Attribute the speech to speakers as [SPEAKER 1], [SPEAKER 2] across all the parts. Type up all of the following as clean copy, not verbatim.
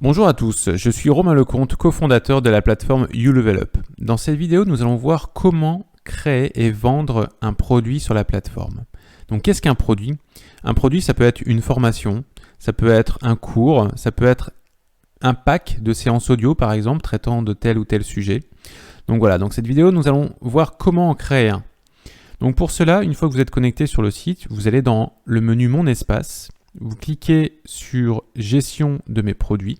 [SPEAKER 1] Bonjour à tous, je suis Romain Lecomte, cofondateur de la plateforme YouLevelUp. Dans cette vidéo, nous allons voir comment créer et vendre un produit sur la plateforme. Donc qu'est-ce qu'un produit? Un produit, ça peut être une formation, ça peut être un cours, ça peut être un pack de séances audio par exemple, traitant de tel ou tel sujet. Donc voilà, dans cette vidéo, nous allons voir comment en créer un. Donc pour cela, une fois que vous êtes connecté sur le site, vous allez dans le menu Mon espace, vous cliquez sur Gestion de mes produits.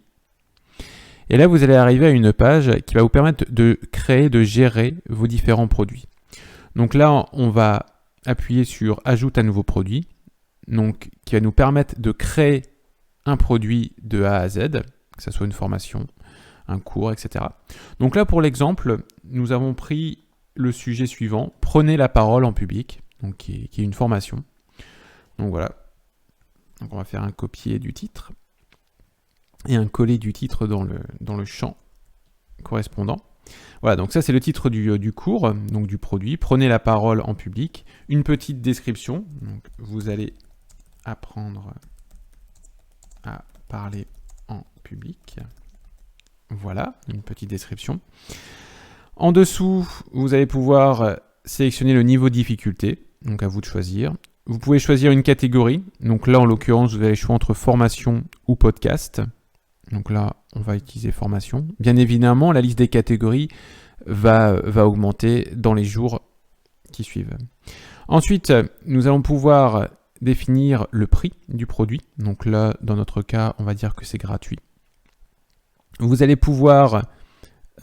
[SPEAKER 1] Et là, vous allez arriver à une page qui va vous permettre de créer, de gérer vos différents produits. Donc là, on va appuyer sur Ajoute un nouveau produit, donc qui va nous permettre de créer un produit de A à Z, que ce soit une formation, un cours, etc. Donc là, pour l'exemple, nous avons pris le sujet suivant, Prenez la parole en public, donc qui est une formation. Donc voilà. Donc on va faire un copier du titre et un coller du titre dans le champ correspondant. Voilà, donc ça c'est le titre du cours, donc du produit. Prenez la parole en public. Une petite description. Donc, vous allez apprendre à parler en public. Voilà, une petite description. En dessous, vous allez pouvoir sélectionner le niveau de difficulté. Donc à vous de choisir. Vous pouvez choisir une catégorie. Donc là, en l'occurrence, vous avez le choix entre formation ou podcast. Donc là, on va utiliser formation. Bien évidemment, la liste des catégories va augmenter dans les jours qui suivent. Ensuite, nous allons pouvoir définir le prix du produit. Donc là, dans notre cas, on va dire que c'est gratuit. Vous allez pouvoir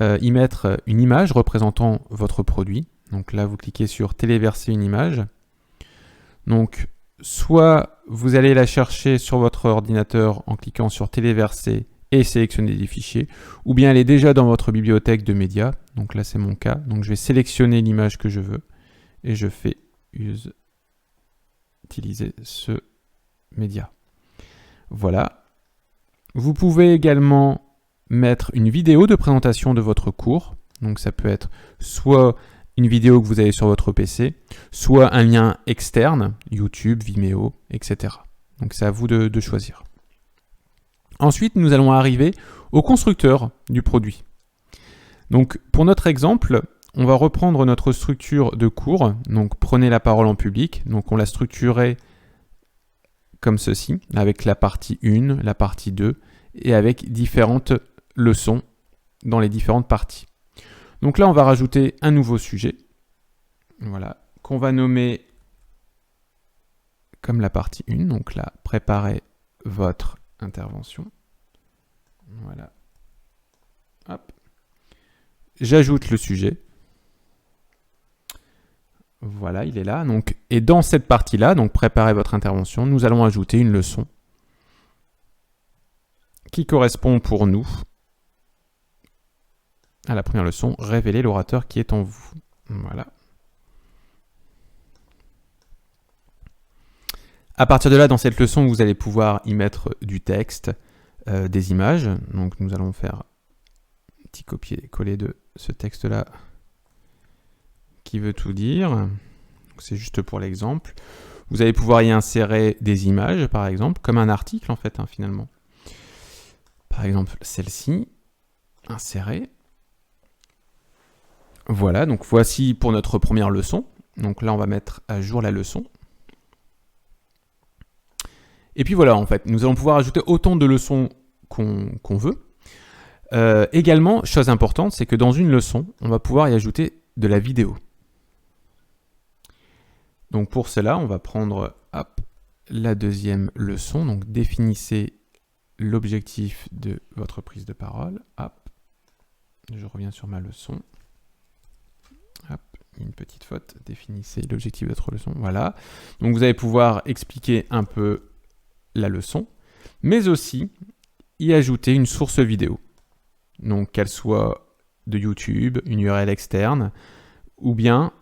[SPEAKER 1] y mettre une image représentant votre produit. Donc là, vous cliquez sur téléverser une image. Donc, soit vous allez la chercher sur votre ordinateur en cliquant sur téléverser et sélectionner des fichiers, ou bien elle est déjà dans votre bibliothèque de médias. Donc là, c'est mon cas. Donc, je vais sélectionner l'image que je veux et je fais utiliser ce média. Voilà. Vous pouvez également mettre une vidéo de présentation de votre cours. Donc, ça peut être soit une vidéo que vous avez sur votre PC, soit un lien externe, YouTube, Vimeo, etc. Donc c'est à vous de choisir. Ensuite, nous allons arriver au constructeur du produit. Donc pour notre exemple, on va reprendre notre structure de cours. Donc prenez la parole en public. Donc on l'a structuré comme ceci, avec la partie 1, la partie 2, et avec différentes leçons dans les différentes parties. Donc là, on va rajouter un nouveau sujet, voilà, qu'on va nommer comme la partie 1. Donc là, préparez votre intervention. Voilà. Hop. J'ajoute le sujet. Voilà, il est là. Donc, et dans cette partie-là, donc préparez votre intervention, nous allons ajouter une leçon qui correspond pour nous à la première leçon, révéler l'orateur qui est en vous. Voilà. À partir de là, dans cette leçon, vous allez pouvoir y mettre du texte, des images. Donc nous allons faire un petit copier-coller de ce texte-là qui veut tout dire. C'est juste pour l'exemple. Vous allez pouvoir y insérer des images, par exemple, comme un article en fait, finalement. Par exemple, celle-ci, insérer. Voilà, donc voici pour notre première leçon. Donc là, on va mettre à jour la leçon. Et puis voilà, en fait, nous allons pouvoir ajouter autant de leçons qu'on veut. Également, chose importante, c'est que dans une leçon, on va pouvoir y ajouter de la vidéo. Donc pour cela, on va prendre la deuxième leçon. Donc définissez l'objectif de votre prise de parole. Je reviens sur ma leçon. Une petite faute, définissez l'objectif de votre leçon, voilà. Donc vous allez pouvoir expliquer un peu la leçon, mais aussi y ajouter une source vidéo. Donc qu'elle soit de YouTube, une URL externe, ou bien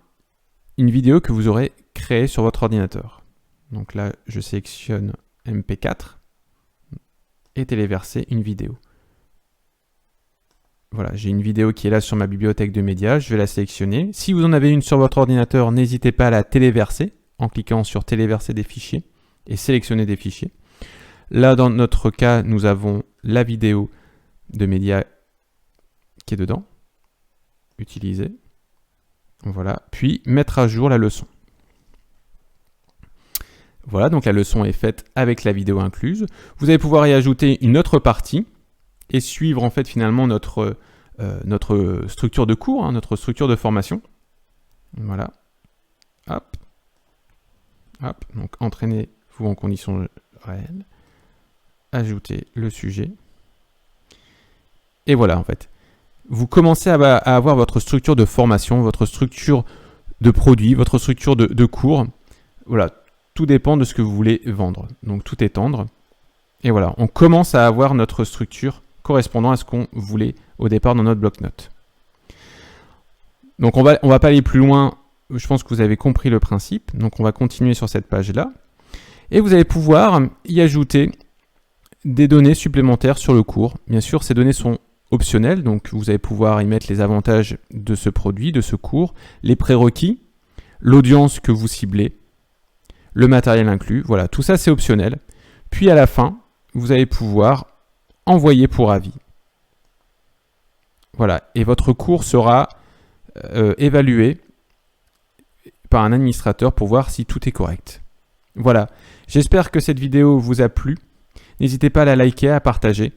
[SPEAKER 1] une vidéo que vous aurez créée sur votre ordinateur. Donc là, je sélectionne MP4 et téléverser une vidéo. Voilà, j'ai une vidéo qui est là sur ma bibliothèque de médias, je vais la sélectionner. Si vous en avez une sur votre ordinateur, n'hésitez pas à la téléverser en cliquant sur téléverser des fichiers et sélectionner des fichiers. Là, dans notre cas, nous avons la vidéo de média qui est dedans. Utiliser. Voilà. Puis mettre à jour la leçon. Voilà, donc la leçon est faite avec la vidéo incluse. Vous allez pouvoir y ajouter une autre partie et suivre en fait finalement notre structure de cours, hein, notre structure de formation. Voilà. Hop. Hop. Donc entraînez-vous en conditions réelles. Ajoutez le sujet. Et voilà en fait. Vous commencez à avoir votre structure de formation, votre structure de produit, votre structure de cours. Voilà. Tout dépend de ce que vous voulez vendre. Donc tout étendre. Et voilà, on commence à avoir notre structure correspondant à ce qu'on voulait au départ dans notre bloc-notes. Donc on va pas aller plus loin. Je pense que vous avez compris le principe. Donc on va continuer sur cette page-là. Et vous allez pouvoir y ajouter des données supplémentaires sur le cours. Bien sûr, ces données sont optionnelles. Donc vous allez pouvoir y mettre les avantages de ce produit, de ce cours, les prérequis, l'audience que vous ciblez, le matériel inclus, voilà, tout ça c'est optionnel. Puis à la fin, vous allez pouvoir envoyer pour avis. Voilà, et votre cours sera évalué par un administrateur pour voir si tout est correct. Voilà, j'espère que cette vidéo vous a plu. N'hésitez pas à la liker, à partager.